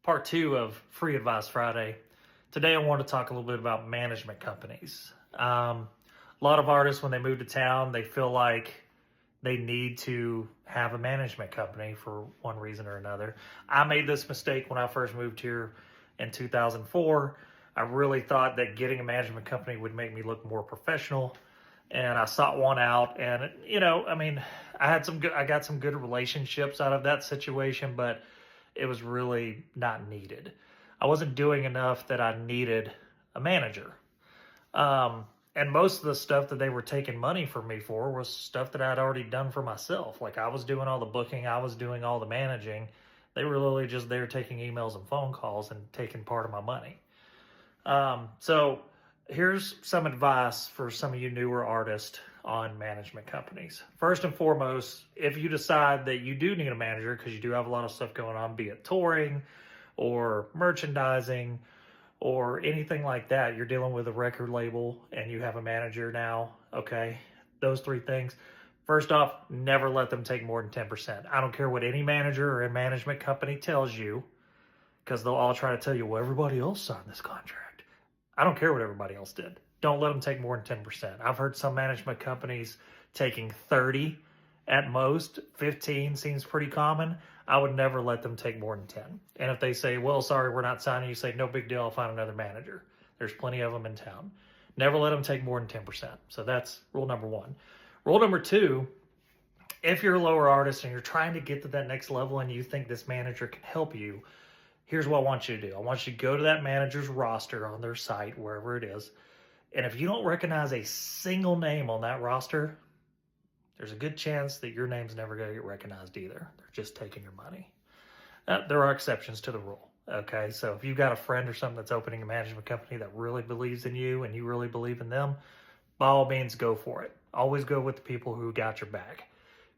Part two of Free Advice Friday. Today, I want to talk a little bit about management companies. A lot of artists, when they move to town, they feel like they need to have a management company for one reason or another. I made this mistake when I first moved here in 2004. I really thought that getting a management company would make me look more professional, and I sought one out. And I got some good relationships out of that situation, but it was really not needed. I wasn't doing enough that I needed a manager. And most of the stuff that they were taking money from me for was stuff that I'd already done for myself. Like, I was doing all the booking, I was doing all the managing. They were literally just there taking emails and phone calls and taking part of my money. So here's some advice for some of you newer artists on management companies. First and foremost, if you decide that you do need a manager because you do have a lot of stuff going on, be it touring or merchandising or anything like that, you're dealing with a record label and you have a manager now, okay? Those three things. First off, never let them take more than 10%. I don't care what any manager or a management company tells you, because they'll all try to tell you, well, everybody else signed this contract. I don't care what everybody else did. Don't let them take more than 10%. I've heard some management companies taking 30 at most. 15 seems pretty common. I would never let them take more than 10. And if they say, well, sorry, we're not signing, you say, no big deal, I'll find another manager. There's plenty of them in town. Never let them take more than 10%. So that's rule number one. Rule number two, if you're a lower artist and you're trying to get to that next level and you think this manager can help you, here's what I want you to do. I want you to go to that manager's roster on their site, wherever it is. And if you don't recognize a single name on that roster, there's a good chance that your name's never going to get recognized either. They're just taking your money. There are exceptions to the rule. Okay, so if you've got a friend or something that's opening a management company that really believes in you and you really believe in them, by all means, go for it. Always go with the people who got your back.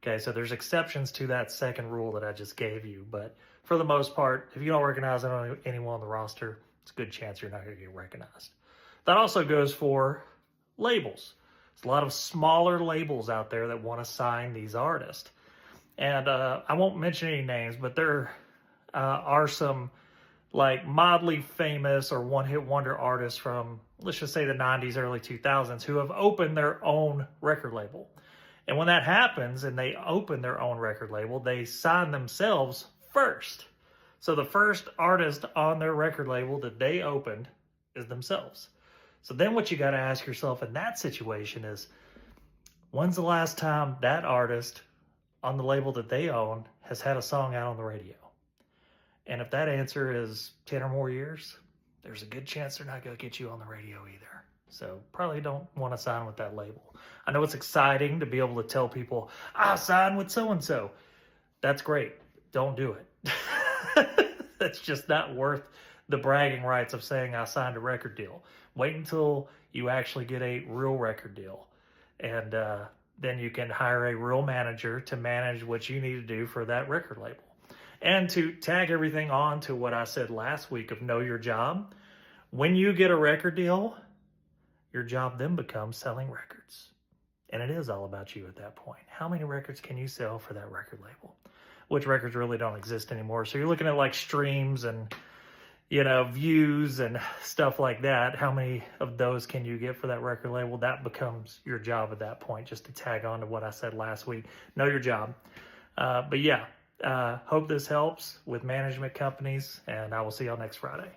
Okay, so there's exceptions to that second rule that I just gave you, but for the most part, if you don't recognize anyone on the roster, it's a good chance you're not going to get recognized. That also goes for labels. There's a lot of smaller labels out there that want to sign these artists. And I won't mention any names, but there are some like mildly famous or one-hit wonder artists from, let's just say, the 90s, early 2000s, who have opened their own record label. And when that happens and they open their own record label, they sign themselves first. So the first artist on their record label that they opened is themselves. So then what you got to ask yourself in that situation is, when's the last time that artist on the label that they own has had a song out on the radio? And if that answer is 10 or more years, there's a good chance they're not going to get you on the radio either. So probably don't want to sign with that label. I know it's exciting to be able to tell people, I signed with so-and-so. That's great. Don't do it. That's just not worth the bragging rights of saying I signed a record deal. Wait until you actually get a real record deal. And then you can hire a real manager to manage what you need to do for that record label. And to tag everything on to what I said last week of know your job, when you get a record deal, your job then becomes selling records. And it is all about you at that point. How many records can you sell for that record label? Which records really don't exist anymore. So you're looking at like streams and, views and stuff like that. How many of those can you get for that record label? That becomes your job at that point, just to tag on to what I said last week. Know your job. Hope this helps with management companies, and I will see y'all next Friday.